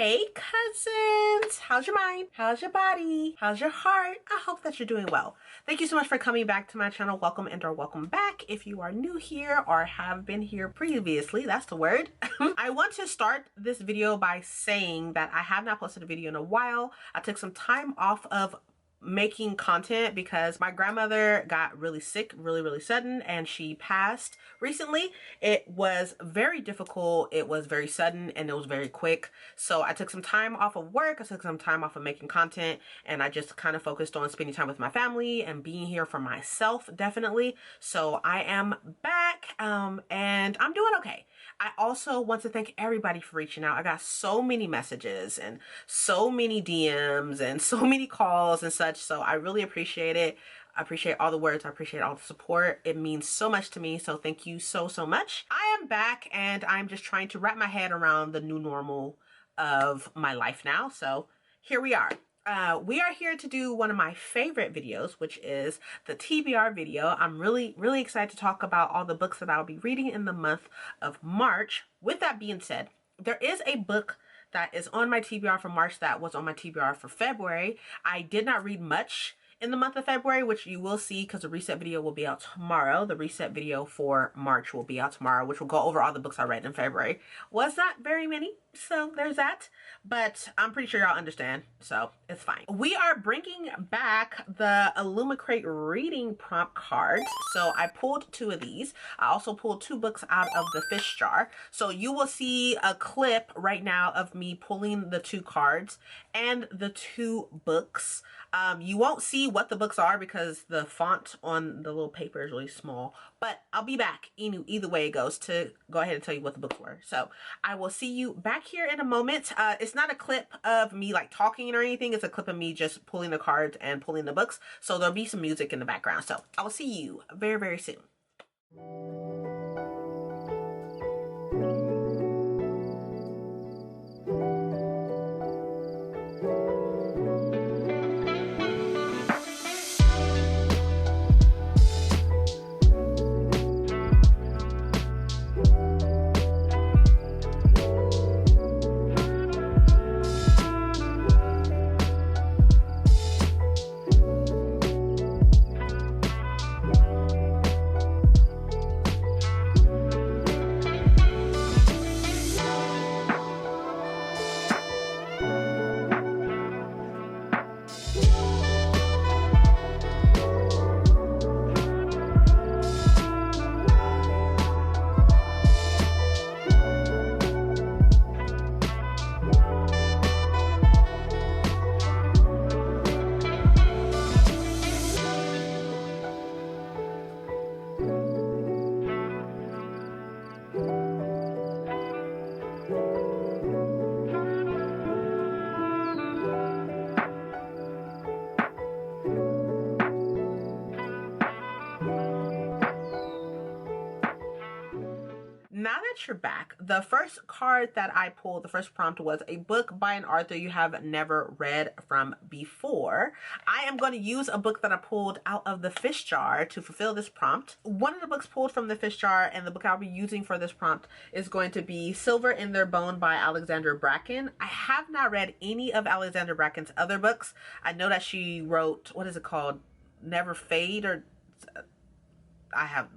Hey cousins, how's your mind? How's your body? How's your heart? I hope that you're doing well. Thank you so much for coming back to my channel. Welcome and or welcome back. If you are new here or have been here previously, that's the word. I want to start this video by saying that I have not posted a video in a while. I took some time off of making content because my grandmother got really sick really sudden and she passed recently. It was very difficult, it was very sudden, and it was very quick. So I took some time off of work, I took some time off of making content, and I just kind of focused on spending time with my family and being here for myself, definitely. So I am back and I'm doing okay. I also want to thank everybody for reaching out. I got so many messages and so many DMs and so many calls and such. So I really appreciate it. I appreciate all the words. I appreciate all the support. It means so much to me. So thank you so much. I am back and I'm just trying to wrap my head around the new normal of my life now. So here we are. We are here to do one of my favorite videos, which is the TBR video. I'm really excited to talk about all the books that I'll be reading in the month of March. With that being said, there is a book that is on my TBR for March that was on my TBR for February. I did not read much in the month of February, which you will see because the reset video will be out tomorrow. The reset video for March will be out tomorrow, which will go over all the books I read in February. Was not very many, so there's that. But I'm pretty sure y'all understand, so it's fine. We are bringing back the Illumicrate reading prompt cards. So I pulled 2 of these. I also pulled 2 books out of the fish jar. So you will see a clip right now of me pulling the 2 cards and the 2 books. You won't see what the books are because the font on the little paper is really small, but I'll be back either way it goes to go ahead and tell you what the books were. So I will see you back here in a moment. It's not a clip of me like talking or anything. It's a clip of me just pulling the cards and pulling the books. So there'll be some music in the background. So I will see you very soon. Now that you're back, the first card that I pulled, the first prompt was a book by an author you have never read from before. I am going to use a book that I pulled out of the fish jar to fulfill this prompt. One of the books pulled from the fish jar and the book I'll be using for this prompt is going to be Silver in Their Bone by Alexandra Bracken. I have not read any of Alexandra Bracken's other books. I know that she wrote, what is it called? Never Fade or... I have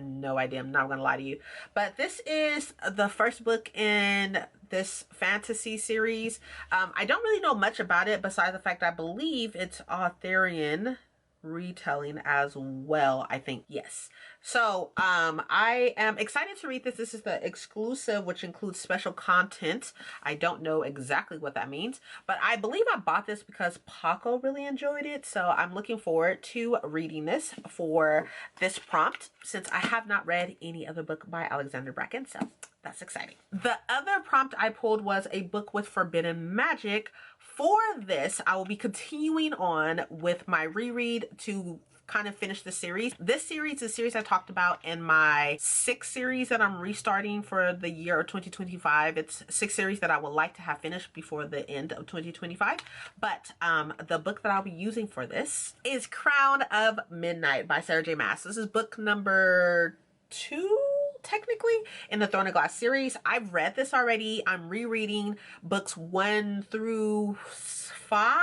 no idea. I'm not gonna lie to you, but this is the first book in this fantasy series. I don't really know much about it besides the fact I believe it's Arthurian retelling as well, I think. Yes. So I am excited to read this. This is the exclusive, which includes special content. I don't know exactly what that means, but I believe I bought this because Paco really enjoyed it. So I'm looking forward to reading this for this prompt since I have not read any other book by Alexandra Bracken. So that's exciting. The other prompt I pulled was a book with forbidden magic. For this, I will be continuing on with my reread to kind of finish the series. This series is a series I talked about in my 6 series that I'm restarting for the year of 2025. It's 6 series that I would like to have finished before the end of 2025. But the book that I'll be using for this is Crown of Midnight by Sarah J Maas. This is book number 2, technically, in the Throne of Glass series. I've read this already. I'm rereading books 1 through 5.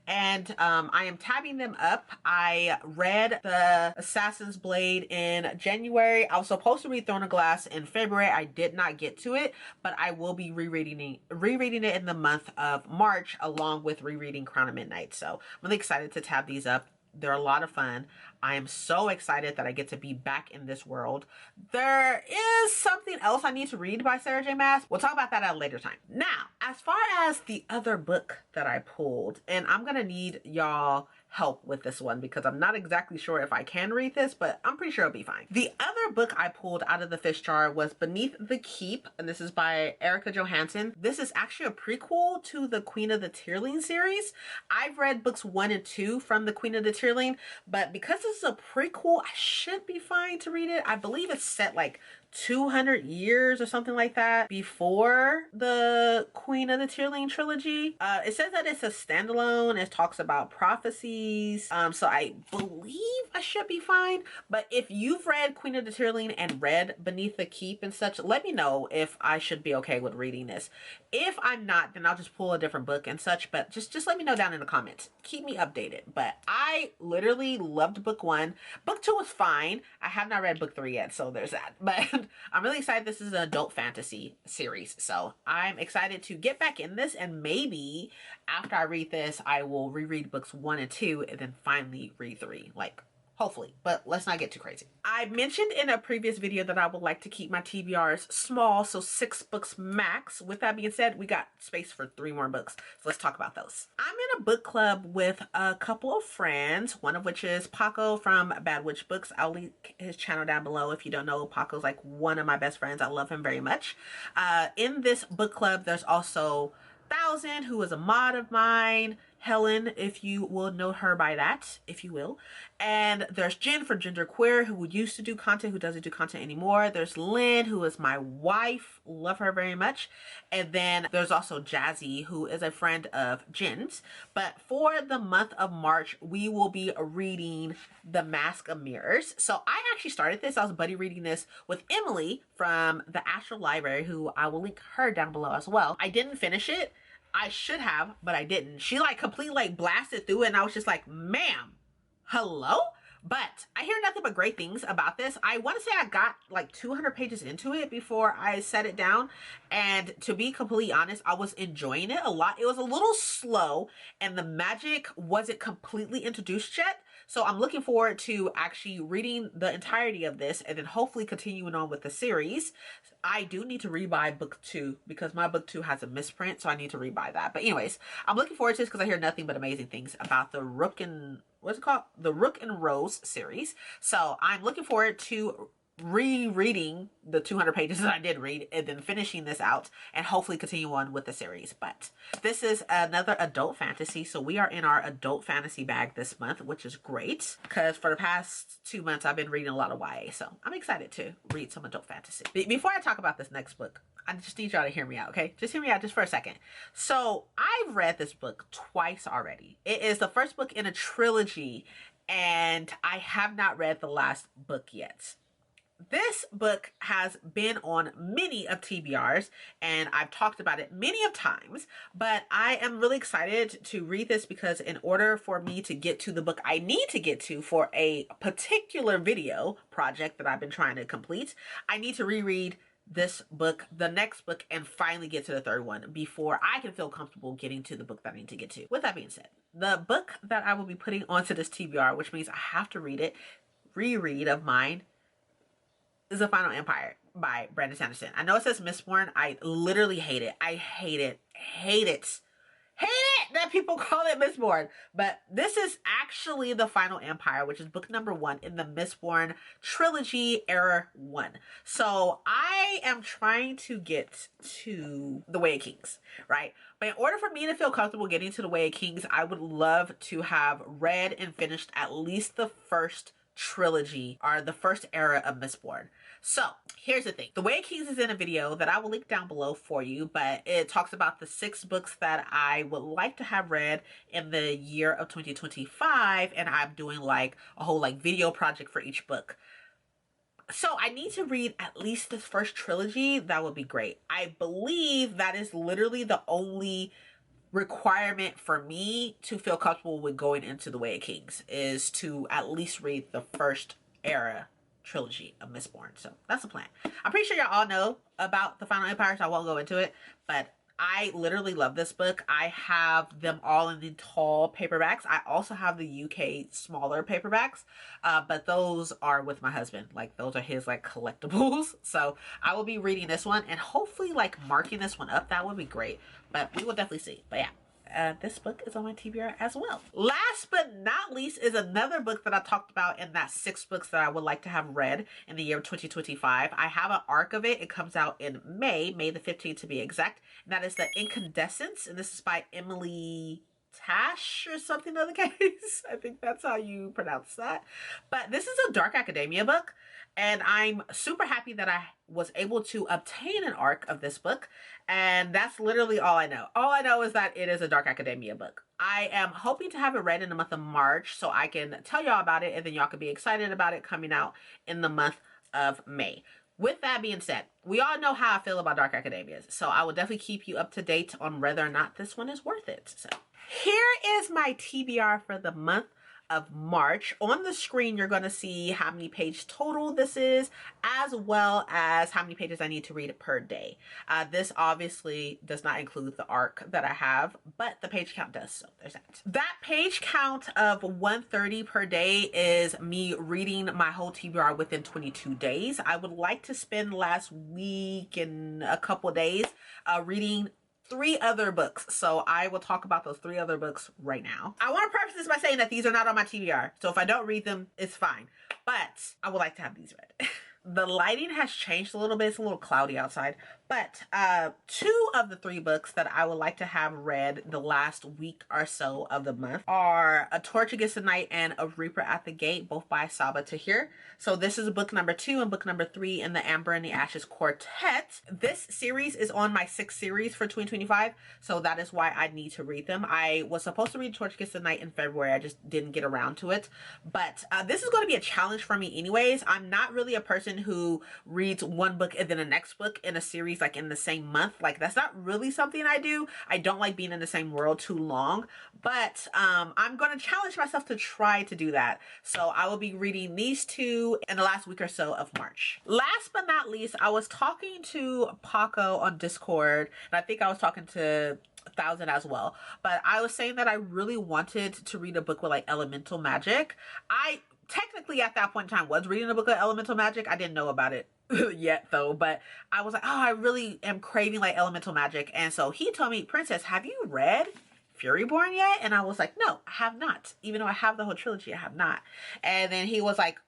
And I am tabbing them up. I read The Assassin's Blade in January. I was supposed to read Throne of Glass in February. I did not get to it, but I will be rereading it in the month of March, along with rereading Crown of Midnight. So I'm really excited to tab these up. They're a lot of fun. I am so excited that I get to be back in this world. There is something else I need to read by Sarah J. Maas. We'll talk about that at a later time. Now, as far as the other book that I pulled, and I'm gonna need y'all help with this one because I'm not exactly sure if I can read this, but I'm pretty sure it'll be fine. The other book I pulled out of the fish jar was Beneath the Keep, and this is by Erica Johansson. This is actually a prequel to the Queen of the Tearling series. I've read books 1 and 2 from the Queen of the Tearling, but because this is a prequel, I should be fine to read it. I believe it's set like 200 years or something like that before the Queen of the Tearling trilogy. It says that it's a standalone. It talks about prophecies. So I believe I should be fine. But if you've read Queen of the Tearling and read Beneath the Keep and such, let me know if I should be okay with reading this. If I'm not, then I'll just pull a different book and such. But just let me know down in the comments. Keep me updated. But I literally loved book 1. Book 2 was fine. I have not read book 3 yet, so there's that. But I'm really excited. This is an adult fantasy series, so I'm excited to get back in this, and maybe after I read this, I will reread books 1 and 2 and then finally read 3. Like, hopefully, but let's not get too crazy. I mentioned in a previous video that I would like to keep my TBRs small, so 6 books max. With that being said, we got space for 3 more books, so let's talk about those. I'm in a book club with a couple of friends, one of which is Paco from Bad Witch Books. I'll link his channel down below. If you don't know, Paco's like one of my best friends. I love him very much. In this book club, there's also Thousand, who is a mod of mine. Helen, if you will know her by that, if you will. And there's Jen for Genderqueer, who used to do content, who doesn't do content anymore. There's Lynn, who is my wife. Love her very much. And then there's also Jazzy, who is a friend of Jen's. But for the month of March, we will be reading The Mask of Mirrors. So I actually started this. I was buddy reading this with Emily from the Astral Library, who I will link her down below as well. I didn't finish it. I should have, but I didn't. She like completely like blasted through it, and I was just like, ma'am, hello? But I hear nothing but great things about this. I want to say I got like 200 pages into it before I set it down. And to be completely honest, I was enjoying it a lot. It was a little slow and the magic wasn't completely introduced yet. So I'm looking forward to actually reading the entirety of this and then hopefully continuing on with the series. I do need to rebuy book 2 because my book 2 has a misprint, so I need to rebuy that. But anyways, I'm looking forward to this because I hear nothing but amazing things about the Rook and, what's it called? The Rook and Rose series. So I'm looking forward to rereading the 200 pages that I did read and then finishing this out and hopefully continue on with the series. But this is another adult fantasy, so we are in our adult fantasy bag this month, which is great because for the past 2 months I've been reading a lot of YA, so I'm excited to read some adult fantasy. Before I talk about this next book, I just need y'all to hear me out, okay? Just hear me out just for a second. So I've read this book twice already. It is the first book in a trilogy and I have not read the last book yet. This book has been on many of TBRs and I've talked about it many of times, but I am really excited to read this because in order for me to get to the book I need to get to for a particular video project that I've been trying to complete, I need to reread this book, the next book, and finally get to the third one before I can feel comfortable getting to the book that I need to get to. With that being said, the book that I will be putting onto this TBR, which means I have to read it, reread of mine, is The Final Empire by Brandon Sanderson. I know it says Mistborn. I literally hate it. I hate it. Hate it. Hate it that people call it Mistborn. But this is actually The Final Empire, which is book number 1 in the Mistborn trilogy era 1. So I am trying to get to The Way of Kings, right? But in order for me to feel comfortable getting to The Way of Kings, I would love to have read and finished at least the first trilogy or the first era of Mistborn. So here's the thing. The Way of Kings is in a video that I will link down below for you, but it talks about the 6 books that I would like to have read in the year of 2025, and I'm doing like a whole like video project for each book. So I need to read at least this first trilogy. That would be great. I believe that is literally the only requirement for me to feel comfortable with going into The Way of Kings, is to at least read the first era trilogy of Mistborn. So that's the plan. I'm pretty sure y'all all know about the Final Empire, so I won't go into it, but I literally love this book. I have them all in the tall paperbacks. I also have the UK smaller paperbacks, but those are with my husband. Like, those are his like collectibles. So I will be reading this one and hopefully like marking this one up. That would be great, but we will definitely see. But yeah. This book is on my TBR as well. Last but not least is another book that I talked about in that 6 books that I would like to have read in the year of 2025. I have an arc of it. It comes out in May the 15th to be exact. And that is the Incandescent. And this is by Emily Tash or something of the case. I think that's how you pronounce that. But this is a dark academia book. And I'm super happy that I was able to obtain an arc of this book. And that's literally all I know. All I know is that it is a dark academia book. I am hoping to have it read in the month of March so I can tell y'all about it, and then y'all can be excited about it coming out in the month of May. With that being said, we all know how I feel about dark academias, so I will definitely keep you up to date on whether or not this one is worth it. So here is my TBR for the month of March. On the screen, you're going to see how many pages total this is, as well as how many pages I need to read per day. This obviously does not include the arc that I have, but the page count does, so there's that. That page count of 130 per day is me reading my whole TBR within 22 days. I would like to spend last week and a couple days reading 3 other books. So I will talk about those 3 other books right now. I want to preface this by saying that these are not on my TBR. So if I don't read them, it's fine. But I would like to have these read. The lighting has changed a little bit. It's a little cloudy outside. But 2 of the 3 books that I would like to have read the last week or so of the month are A Torch Against the Night and A Reaper at the Gate, both by Saba Tahir. So this is book number 2 and book number 3 in the Amber and the Ashes quartet. This series is on my 6th series for 2025. So that is why I need to read them. I was supposed to read Torch Against the Night in February. I just didn't get around to it. But this is going to be a challenge for me anyways. I'm not really a person who reads one book and then the next book in a series like in the same month. Like, that's not really something I do. I don't like being in the same world too long, but I'm going to challenge myself to try to do that. So I will be reading these 2 in the last week or so of March. Last but not least, I was talking to Paco on Discord, and I think I was talking to 1,000 as well, but I was saying that I really wanted to read a book with like elemental magic. I technically at that point in time was reading a book of elemental magic. I didn't know about it yet though, but I was like, oh, I really am craving like elemental magic. And so he told me, Princess, have you read Furyborn yet? And I was like, no, I have not. Even though I have the whole trilogy, I have not. And then he was like,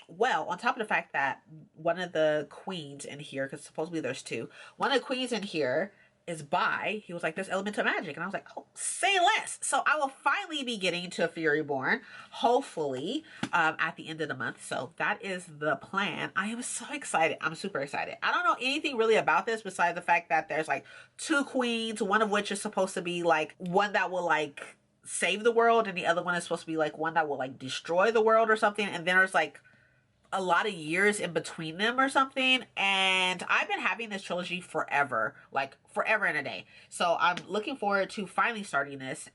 well, on top of the fact that one of the queens in here, because supposedly there's 2, one of the queens in here is by, he was like, there's elemental magic. And I was like, oh, say less. So I will finally be getting to Furyborn, hopefully, at the end of the month. So that is the plan. I am so excited. I'm super excited. I don't know anything really about this besides the fact that there's like 2 queens, one of which is supposed to be like one that will like save the world, and the other one is supposed to be like one that will like destroy the world or something. And then there's like a lot of years in between them or something. And I've been having this trilogy forever, like forever and a day. So I'm looking forward to finally starting this.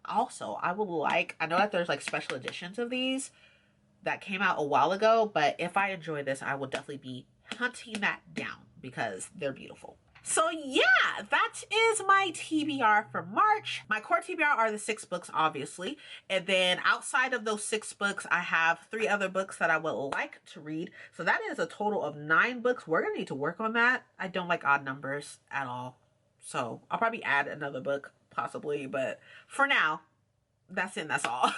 Also, I know that there's like special editions of these that came out a while ago, but if I enjoy this, I will definitely be hunting that down because they're beautiful. So yeah, that is my TBR for March. My core TBR are the 6 books, obviously. And then outside of those 6 books, I have 3 other books that I would like to read. So that is a total of 9 books. We're going to need to work on that. I don't like odd numbers at all. So I'll probably add another book, possibly. But for now, that's it. That's all.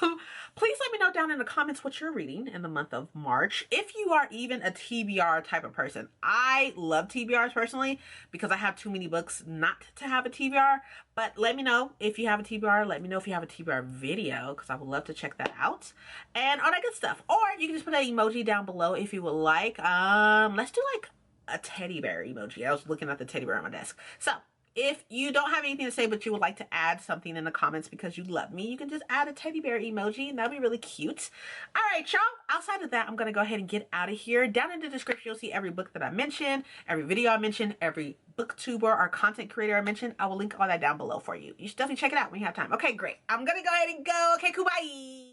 Please let me know down in the comments what you're reading in the month of March. If you are even a TBR type of person. I love TBRs personally because I have too many books not to have a TBR. But let me know if you have a TBR. Let me know if you have a TBR video because I would love to check that out. And all that good stuff. Or you can just put an emoji down below if you would like. Let's do like a teddy bear emoji. I was looking at the teddy bear on my desk. So If you don't have anything to say, but you would like to add something in the comments because you love me, you can just add a teddy bear emoji and that'll be really cute. All right, y'all. Outside of that, I'm going to go ahead and get out of here. Down in the description, you'll see every book that I mentioned, every video I mentioned, every booktuber or content creator I mentioned. I will link all that down below for you. You should definitely check it out when you have time. Okay, great. I'm going to go ahead and go. Okay, cool. Bye.